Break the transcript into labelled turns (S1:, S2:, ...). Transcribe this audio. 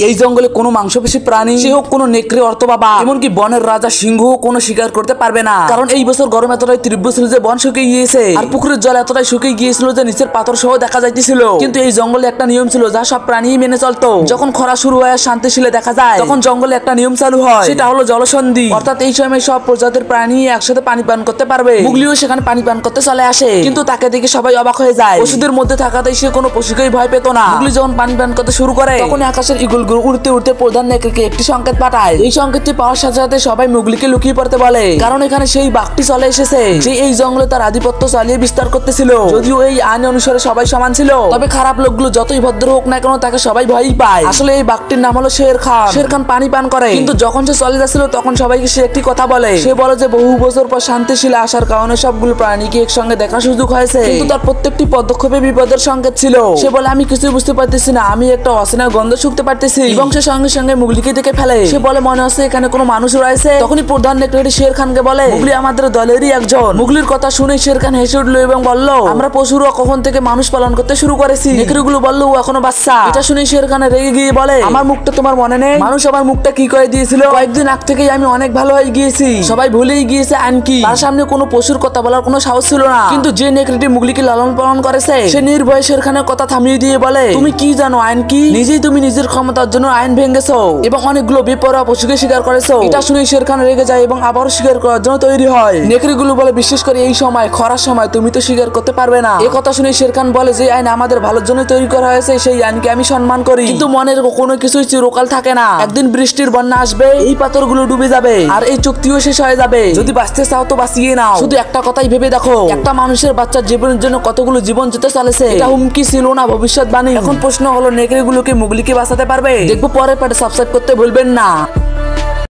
S1: এই জঙ্গলে কোনো মাংসপেশী প্রাণী, সে হোক কোনো নেকড়ে অথবা বাঘ, এমনকি বনের রাজা সিংহ কোনো শিকার করতে পারবে না। কারণ এই বছর গরম এতটাই তীব্র ছিল যে বন শুকিয়ে গিয়েছে, আর পুকুরের জল এতটাই শুকিয়ে গিয়েছিল যে নিচের পাথর সহ দেখা যাইতেছিল। কিন্তু এই জঙ্গলে একটা নিয়ম ছিল যা সব প্রাণী মেনে চলতো। যখন খরা শুরু হয় আর শান্তিশীলে দেখা যায়, তখন জঙ্গলে একটা নিয়ম চালু হয়, সেটা হলো জলসন্ধি। অর্থাৎ এই সময় সব প্রজাতির প্রাণী একসাথে পানি পান করতে পারবে। মুগলিও সেখানে পানি পান করতে চলে আসে, কিন্তু তাকে দেখে সবাই অবাক হয়ে যায়। পশুদের মধ্যে থাকাতেই সে কোনো পশুকেই ভয় পেত না। মুগলি যখন পানি পান করতে শুরু করে, তখন আকাশের ইগলগুলো উড়তে উড়তে প্রধান নেকড়েকে একটি সংকেত পাঠায়। এই সংকেতটি পাওয়ার সাথে সাথে সবাই মুগলিকে লুকিয়ে পড়তে বলে, কারণ এখানে সেই বাঘটি চলে এসেছে যে এই জঙ্গলে তার আধিপত্য চালিয়ে বিস্তার করতেছিল। যদিও এই আইন অনুসারে সবাই সমান ছিল, তবে খারাপ লোকগুলো যতই ভদ্র হোক না কেন তাকে সবাই ভয়ই পায়। আসলে এই বাঘটির নাম হলো শের খান। শের খান পানি পান করে, কিন্তু যখন সে চলে যাচ্ছিল তখন সবাইকে সে একটি কথা বলে। সে বলে যে বহু বছর পর শান্তিশীল আসার কারণে সবগুলো প্রাণীকে একসঙ্গে দেখার সুযোগ হয়েছে, কিন্তু তার প্রত্যেকটি পদক্ষেপে বিপদের সংকেত ছিল। সে বলে আমি কিছুই বুঝতে পারতেছি না, আমি একটা অচেনা গন্ধ শুকতে পারতেছি, এবং সে সঙ্গে সঙ্গে মুগলিকে দেখে ফেলে। সে বলে মনে হচ্ছে এখানে কোনো মানুষ রয়েছে। তখনই প্রধান নেকড়েটি শের খানকে বলে মুগলি আমাদের দলেরই একজন। মুগলির কথা শুনে শের খান হেসে উঠলো এবং বলল আমরা পশুরা কখন থেকে মানুষ পালন করতে শুরু করেছি। নেকড়েগুলো বলল ও এখনো বাচ্চা। এটা শুনে শের খান রেগে গিয়ে বলে আমার মুখটা তোমার মনে নেই? মানুষ আমার মুখটা কি করে দিয়েছিল? কয়েকদিন আগ থেকেই আমি অনেক ভালো হয়ে গিয়েছি, সবাই ভুলেই গিয়েছে আইন কি। তার সামনে কোনো পশুর কথা বলার কোনো সাহস ছিল না। কিন্তু যে নেকড়েটি মুগলিকে লালন পালন করেছে, সে নির্ভয়ে শের খানের কথা থামিয়ে দিয়ে বলে তুমি কি জানো আইন কি? নিজেই তুমি নিজের ক্ষমতার জন্য আইন ভেঙেছো এবং অনেকগুলো বেপরোয়া পশুকে শিকার করেছো। এটা শুনে শের খান রেগে যায় এবং আবারও শিকার করার জন্য তৈরি হয়। নেকড়েগুলো বলে বিশেষ করে এই সময় খরার সময় তুমি তো শিকার করতে পারবে না। এই কথা শুনে শের খান বলে যে আইন আমাদের ভালোর জন্য তৈরি করা হয়েছে সেই আইনকে আমি সম্মান করি, কিন্তু মনের কোনো কিছুই চিরকাল থাকে না। একদিন বৃষ্টির বন্যা আসবে, এই পাথরগুলো ডুবে যাবে আর এই চুক্তিও শেষ হয়ে যাবে। যদি বাঁচতে চাও তো বাঁচিয়ে নাও। শুধু একটা কথাই ভেবে দেখো, একটা মানুষের বাচ্চার জীবনের জন্য কতগুলো জীবন যেতে চলেছে। এটা হুমকি ছিল না ভবিষ্যৎবাণী। এখন প্রশ্ন হলো নেকড়েগুলো কি মুগলিকে বাঁচাতে পারবে? দেখবো পরের পার্টে। সাবস্ক্রাইব করতে ভুলবেন না।